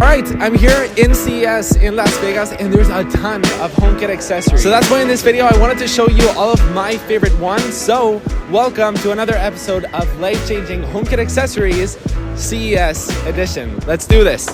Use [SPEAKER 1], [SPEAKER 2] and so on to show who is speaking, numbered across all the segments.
[SPEAKER 1] Alright, I'm here in CES in Las Vegas and there's a ton of HomeKit accessories. So that's why in this video I wanted to show you all of my favorite ones. So welcome to another episode of life-changing HomeKit accessories CES edition. Let's do this.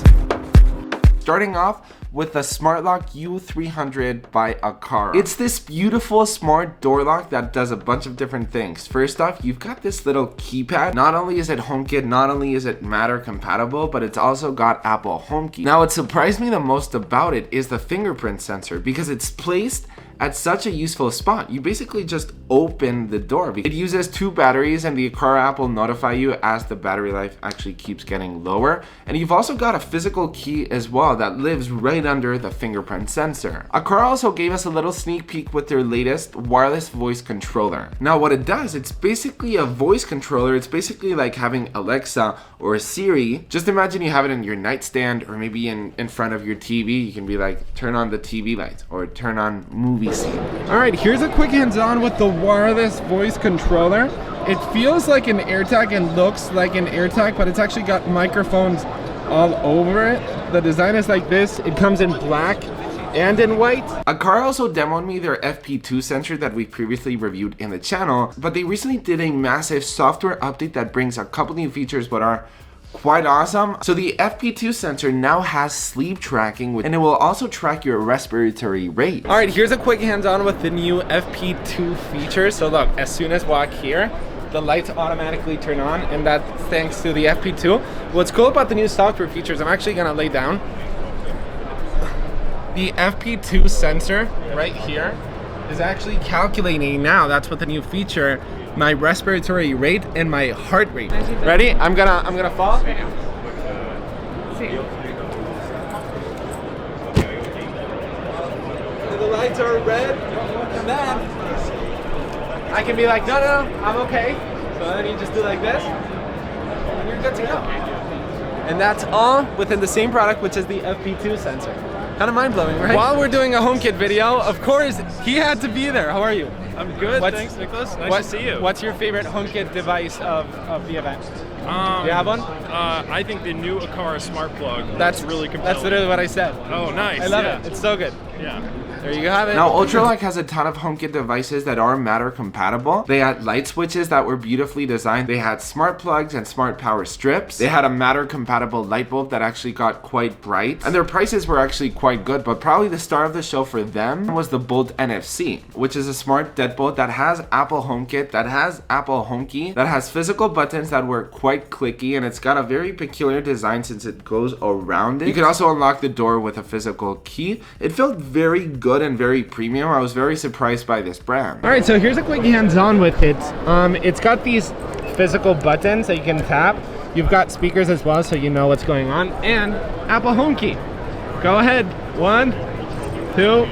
[SPEAKER 2] Starting off with the Smart Lock U300 by Aqara. It's this beautiful smart door lock that does a bunch of different things. First off, you've got this little keypad. Not only is it HomeKit, not only is it Matter compatible, but it's also got Apple HomeKey. Now, what surprised me the most about it is the fingerprint sensor because it's placed at such a useful spot. You basically just open the door. It uses 2 batteries and the Aqara app will notify you as the battery life actually keeps getting lower. And you've also got a physical key as well that lives right under the fingerprint sensor. Aqara also gave us a little sneak peek with their latest wireless voice controller. Now what it does, it's basically a voice controller. It's basically like having Alexa or Siri. Just imagine you have it in your nightstand or maybe in front of your TV. You can be like, turn on the TV lights or turn on movie scene.
[SPEAKER 1] Alright, here's a quick hands-on with the wireless voice controller. It feels like an AirTag and looks like an AirTag, but it's actually got microphones all over it. The design is like this. It comes in black and in white.
[SPEAKER 2] Aqara also demoed me their FP2 sensor that we previously reviewed in the channel, but they recently did a massive software update that brings a couple new features but are quite awesome. So the FP2 sensor now has sleep tracking and it will also track your respiratory rate.
[SPEAKER 1] Alright, here's a quick hands-on with the new FP2 features. So look, as soon as walk here, the lights automatically turn on, and that's thanks to the FP2. What's cool about the new software features, I'm actually gonna lay down. The FP2 sensor right here is actually calculating now, that's what the new feature, my respiratory rate and my heart rate. Ready? I'm gonna fall. The lights are red, and then I can be like, no, I'm okay. So then you just do like this, and you're good to go. And that's all within the same product, which is the FP2 sensor. Kind of mind-blowing, right? While we're doing a HomeKit video, of course, he had to be there. How are you?
[SPEAKER 3] I'm good, thanks Nicholas. Nice to see you.
[SPEAKER 1] What's your favorite HomeKit device of the event? Do you have one?
[SPEAKER 3] I think the new Aqara smart plug.
[SPEAKER 1] That's
[SPEAKER 3] really compelling.
[SPEAKER 1] That's literally what I said.
[SPEAKER 3] Oh, nice.
[SPEAKER 1] I love it. It's so good.
[SPEAKER 3] Yeah.
[SPEAKER 1] There you have it.
[SPEAKER 2] Now UltraLog has a ton of HomeKit devices that are Matter compatible. They had light switches that were beautifully designed. They had smart plugs and smart power strips. They had a Matter compatible light bulb that actually got quite bright. And their prices were actually quite good, but probably the star of the show for them was the Bolt NFC, which is a smart deadbolt that has Apple HomeKit, that has Apple HomeKey, that has physical buttons that were quite clicky, and it's got a very peculiar design since it goes around it. You can also unlock the door with a physical key. It felt very good and very premium. I was very surprised by this brand.
[SPEAKER 1] Alright, so here's a quick hands-on with it. It's got these physical buttons that you can tap. You've got speakers as well, so you know what's going on, and Apple HomeKey. Go ahead. 1, 2,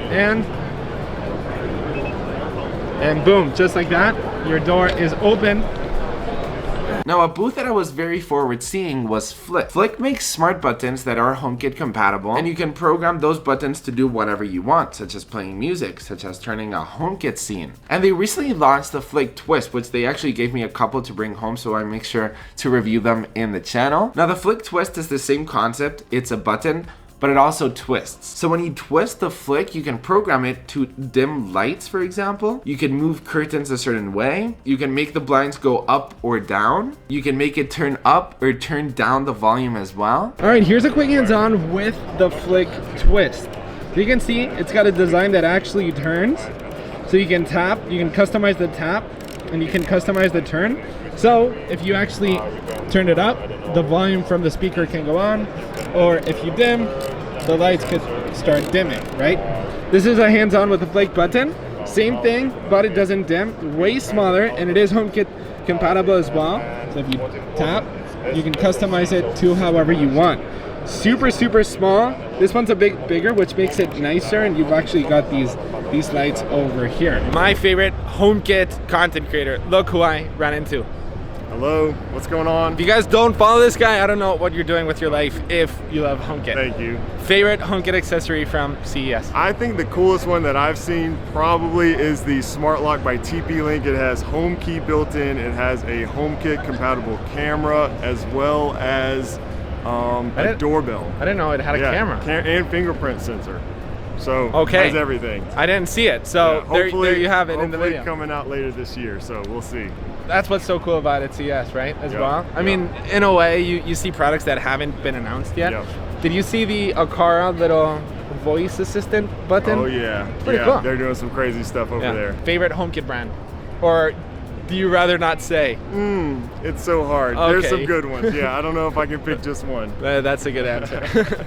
[SPEAKER 1] and boom, just like that, your door is open.
[SPEAKER 2] Now, a booth that I was very forward seeing was Flic. Flic makes smart buttons that are HomeKit compatible, and you can program those buttons to do whatever you want, such as playing music, such as turning a HomeKit scene. And they recently launched the Flic Twist, which they actually gave me a couple to bring home, so I make sure to review them in the channel. Now, the Flic Twist is the same concept. It's a button, but it also twists. So when you twist the Flic, you can program it to dim lights, for example. You can move curtains a certain way. You can make the blinds go up or down. You can make it turn up or turn down the volume as well.
[SPEAKER 1] All right, here's a quick hands-on with the Flic Twist. So you can see it's got a design that actually turns. So you can tap, you can customize the tap, and you can customize the turn. So if you actually turn it up, the volume from the speaker can go on, or if you dim, the lights could start dimming, right? This is a hands-on with the Flic Button. Same thing, but it doesn't dim. Way smaller, and it is HomeKit compatible as well. So if you tap, you can customize it to however you want. Super small. This one's a bit bigger, which makes it nicer, and you've actually got these lights over here. My favorite HomeKit content creator. Look who I ran into.
[SPEAKER 4] Hello, what's going on?
[SPEAKER 1] If you guys don't follow this guy, I don't know what you're doing with your life if you love HomeKit.
[SPEAKER 4] Thank you.
[SPEAKER 1] Favorite HomeKit accessory from CES?
[SPEAKER 4] I think the coolest one that I've seen probably is the Smart Lock by TP-Link. It has HomeKey built in. It has a HomeKit compatible camera as well as a doorbell.
[SPEAKER 1] I didn't know it had a camera.
[SPEAKER 4] And fingerprint sensor. So
[SPEAKER 1] okay,
[SPEAKER 4] has everything.
[SPEAKER 1] I didn't see it. So
[SPEAKER 4] hopefully,
[SPEAKER 1] there you have it in the video.
[SPEAKER 4] Coming out later this year, so we'll see.
[SPEAKER 1] That's what's so cool about it, CES, right? As well. I mean, in a way, you see products that haven't been announced yet. Did you see the Aqara little voice assistant button?
[SPEAKER 4] Oh yeah,
[SPEAKER 1] pretty cool.
[SPEAKER 4] They're doing some crazy stuff over there.
[SPEAKER 1] Favorite HomeKit brand, or do you rather not say?
[SPEAKER 4] It's so hard.
[SPEAKER 1] Okay.
[SPEAKER 4] There's some good ones. Yeah, I don't know if I can pick just one.
[SPEAKER 1] That's a good answer.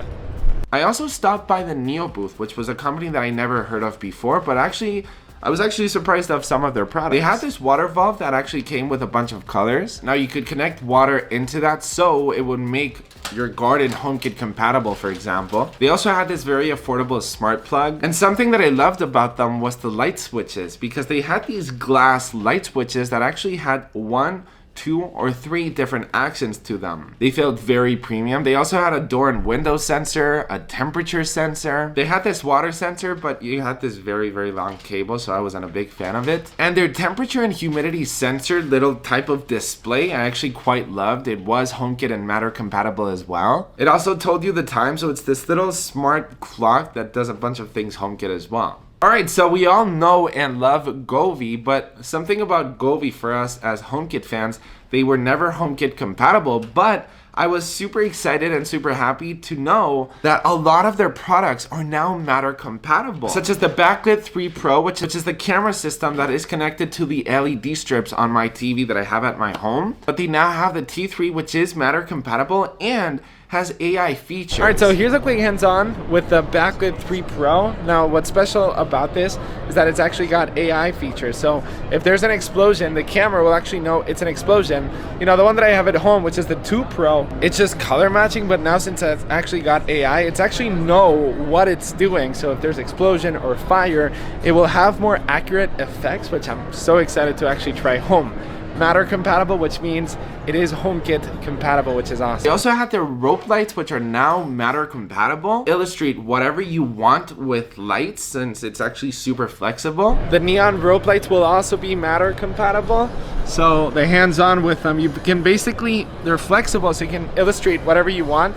[SPEAKER 2] I also stopped by the Neo booth, which was a company that I never heard of before, but I was actually surprised of some of their products. They had this water valve that actually came with a bunch of colors. Now you could connect water into that so it would make your garden HomeKit compatible, for example. They also had this very affordable smart plug. And something that I loved about them was the light switches, because they had these glass light switches that actually had 1, 2, or 3 different actions to them. They felt very premium. They also had a door and window sensor, a temperature sensor. They had this water sensor, but you had this very, very long cable, so I wasn't a big fan of it. And their temperature and humidity sensor little type of display, I actually quite loved. It was HomeKit and Matter compatible as well. It also told you the time, so it's this little smart clock that does a bunch of things HomeKit as well. Alright, so we all know and love Govee, but something about Govee for us as HomeKit fans, they were never HomeKit compatible, but I was super excited and super happy to know that a lot of their products are now Matter compatible, such as the Backlit T3 Pro, which is the camera system that is connected to the LED strips on my TV that I have at my home. But they now have the T3, which is Matter compatible and has AI features. Alright, so here's a quick hands-on with the Backlit T3 Pro. Now, what's special about this is that it's actually got AI features. So if there's an explosion, the camera will actually know it's an explosion. You know, the one that I have at home, which is the 2 Pro, it's just color matching, but now since it's actually got AI, it's actually know what it's doing. So if there's explosion or fire, it will have more accurate effects, which I'm so excited to actually try home. Matter compatible, which means it is HomeKit compatible, which is awesome. They also have their rope lights, which are now Matter compatible. Illustrate whatever you want with lights, since it's actually super flexible. The neon rope lights will also be Matter compatible. So the hands-on with them, you can basically, they're flexible, so you can illustrate whatever you want.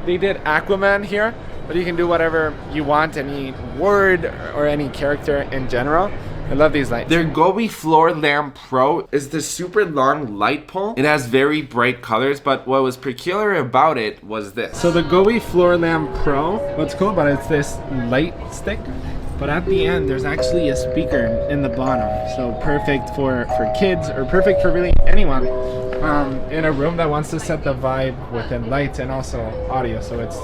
[SPEAKER 2] They did Aquaman here, but you can do whatever you want, any word or any character in general. I love these lights. Their Govee Floor Lamp Pro is the super long light pole. It has very bright colors, but what was peculiar about it was this. So the Govee Floor Lamp Pro, what's cool about it, it's this light stick, but at the end there's actually a speaker in the bottom. So perfect for kids, or perfect for really anyone in a room that wants to set the vibe within lights and also audio, so it's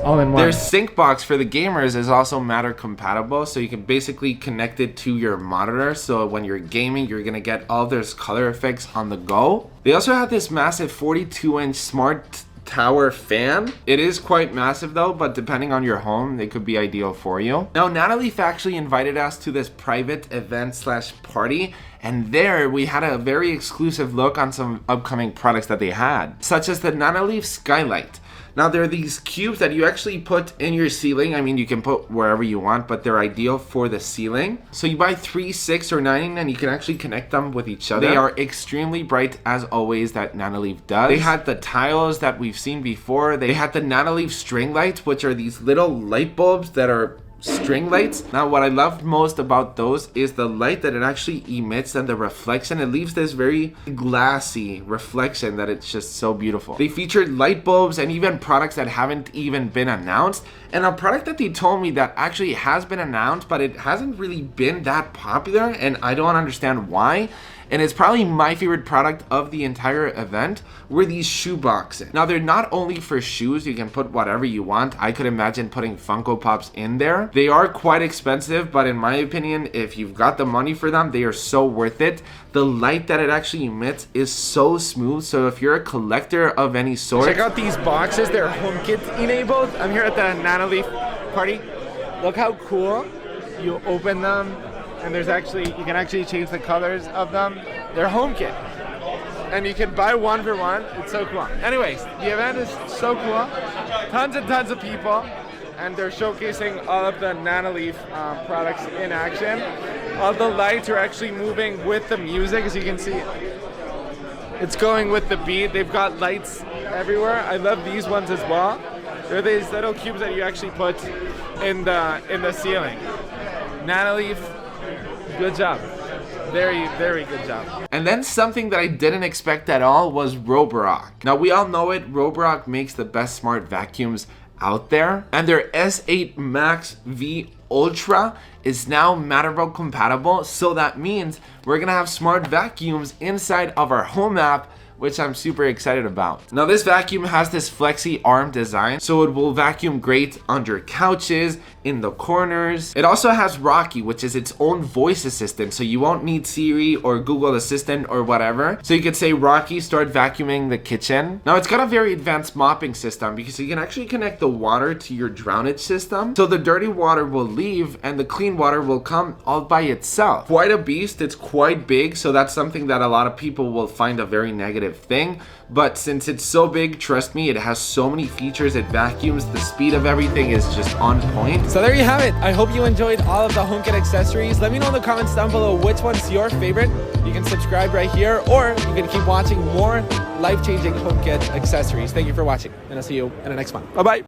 [SPEAKER 2] all in one. Their sync box for the gamers is also Matter compatible, so you can basically connect it to your monitor, so when you're gaming, you're gonna get all those color effects on the go. They also have this massive 42-inch smart tower fan. It is quite massive though, but depending on your home, they could be ideal for you. Now, Nanoleaf actually invited us to this private event slash party, and there we had a very exclusive look on some upcoming products that they had, such as the Nanoleaf Skylight. Now, there are these cubes that you actually put in your ceiling. I mean, you can put wherever you want, but they're ideal for the ceiling. So you buy 3, 6, or 9, and you can actually connect them with each other. They are extremely bright, as always, that Nanoleaf does. They had the tiles that we've seen before. They had the Nanoleaf string lights, which are these little light bulbs that are string lights. Now, what I loved most about those is the light that it actually emits and the reflection. It leaves this very glassy reflection that it's just so beautiful. They featured light bulbs and even products that haven't even been announced, and a product that they told me that actually has been announced, but it hasn't really been that popular, and I don't understand why. And it's probably my favorite product of the entire event, were these shoe boxes. Now, they're not only for shoes, you can put whatever you want. I could imagine putting Funko Pops in there. They are quite expensive, but in my opinion, if you've got the money for them, they are so worth it. The light that it actually emits is so smooth, so if you're a collector of any sort, check out these boxes. They're HomeKit enabled. I'm here at the Nanoleaf party. Look how cool. You open them, and there's actually, you can actually change the colors of them. They're HomeKit, and you can buy one for one. It's so cool. Anyways, the event is so cool. Tons and tons of people, and they're showcasing all of the Nanoleaf products in action. All the lights are actually moving with the music, as you can see. It's going with the beat. They've got lights
[SPEAKER 1] everywhere. I love these ones as well. They're these little cubes that you actually put in the ceiling. Nanoleaf, good job. Very, very good job.
[SPEAKER 2] And then something that I didn't expect at all was Roborock. Now we all know it, Roborock makes the best smart vacuums out there, and their S8 Max V Ultra is now Matterport compatible, so that means we're gonna have smart vacuums inside of our home app, which I'm super excited about. Now this vacuum has this flexi arm design, so it will vacuum great under couches, in the corners. It also has Rocky, which is its own voice assistant, so you won't need Siri or Google Assistant or whatever. So you could say, Rocky, start vacuuming the kitchen. Now it's got a very advanced mopping system because you can actually connect the water to your drownage system. So the dirty water will leave and the clean water will come all by itself. Quite a beast, it's quite big, so that's something that a lot of people will find a very negative thing. But since it's so big, trust me, it has so many features, it vacuums, the speed of everything is just on point.
[SPEAKER 1] So there you have it. I hope you enjoyed all of the HomeKit accessories. Let me know in the comments down below which one's your favorite. You can subscribe right here, or you can keep watching more life-changing HomeKit accessories. Thank you for watching, and I'll see you in the next one. Bye-bye.